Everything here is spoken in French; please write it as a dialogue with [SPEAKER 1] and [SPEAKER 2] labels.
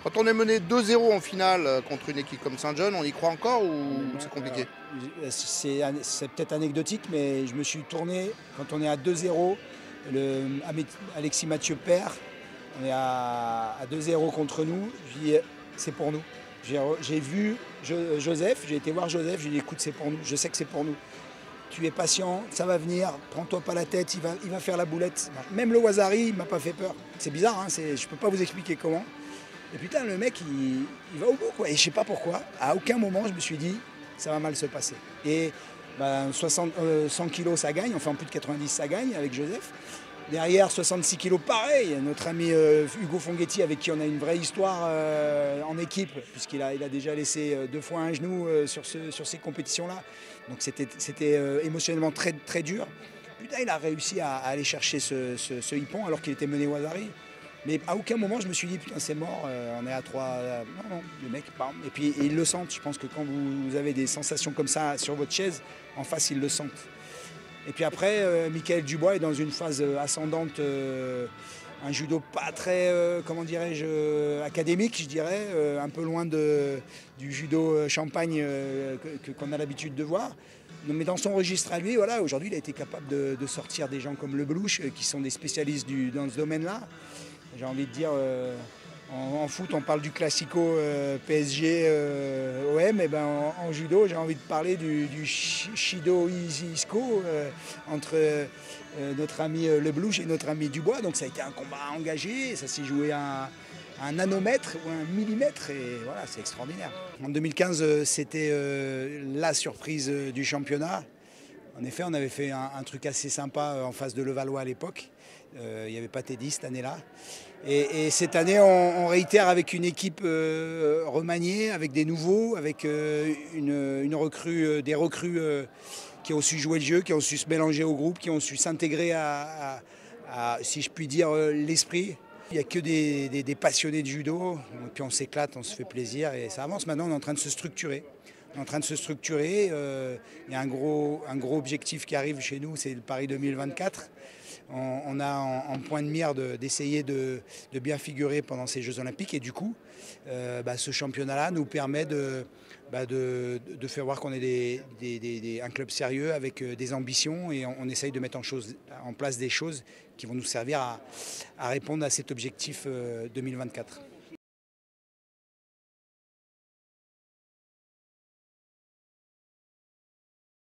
[SPEAKER 1] Quand on est mené 2-0 en finale contre une équipe comme Saint-John, on y croit encore ou c'est compliqué?
[SPEAKER 2] C'est peut-être anecdotique, mais je me suis tourné quand on est à 2-0. Alexis Mathieu perd. On est à 2-0 contre nous. Je dis c'est pour nous. J'ai vu Joseph, j'ai été voir Joseph, j'ai dit écoute, c'est pour nous, je sais que c'est pour nous. Tu es patient, ça va venir, prends-toi pas la tête, il va faire la boulette. Même le Wazari, il m'a pas fait peur. C'est bizarre, hein, je peux pas vous expliquer comment. Et putain, le mec, il va au bout, quoi. Et je sais pas pourquoi, à aucun moment, je me suis dit, ça va mal se passer. Et 100 kilos, ça gagne, enfin plus de 90, ça gagne avec Joseph. Derrière, 66 kilos, pareil. Notre ami Hugo Fonghetti, avec qui on a une vraie histoire en équipe, puisqu'il a déjà laissé 2 fois un genou sur ces compétitions-là. Donc c'était émotionnellement très, très dur. Putain, il a réussi à aller chercher ce hippon alors qu'il était mené Wazari. Mais à aucun moment je me suis dit putain c'est mort, on est à 3. Non, le mec, bam. Et puis ils le sentent. Je pense que quand vous avez des sensations comme ça sur votre chaise, en face ils le sentent. Et puis après, Michael Dubois est dans une phase ascendante, un judo pas très, comment dirais-je, académique, je dirais, un peu loin du judo champagne qu'on a l'habitude de voir. Mais dans son registre à lui, voilà, aujourd'hui, il a été capable de sortir des gens comme Le Blouch, qui sont des spécialistes dans ce domaine-là. J'ai envie de dire, en foot, on parle du classico PSG OM, et ben en judo, j'ai envie de parler du Shido Isco entre notre ami Leblouch et notre ami Dubois. Donc ça a été un combat engagé, ça s'est joué à un nanomètre ou un millimètre, et voilà, c'est extraordinaire. En 2015, c'était la surprise du championnat. En effet, on avait fait un truc assez sympa en face de Levallois à l'époque. Il n'y avait pas Teddy cette année-là. Et cette année, on réitère avec une équipe remaniée, avec des nouveaux, avec des recrues qui ont su jouer le jeu, qui ont su se mélanger au groupe, qui ont su s'intégrer à, si je puis dire, l'esprit. Il n'y a que des passionnés de judo, et puis on s'éclate, on se fait plaisir et ça avance. Maintenant, on est en train de se structurer. On est en train de se structurer. Il y a un gros objectif qui arrive chez nous, c'est le Paris 2024. On a en point de mire d'essayer de bien figurer pendant ces Jeux Olympiques. Et du coup, ce championnat-là nous permet de faire voir qu'on est un club sérieux avec des ambitions. Et on essaye de mettre en place des choses qui vont nous servir à répondre à cet objectif 2024.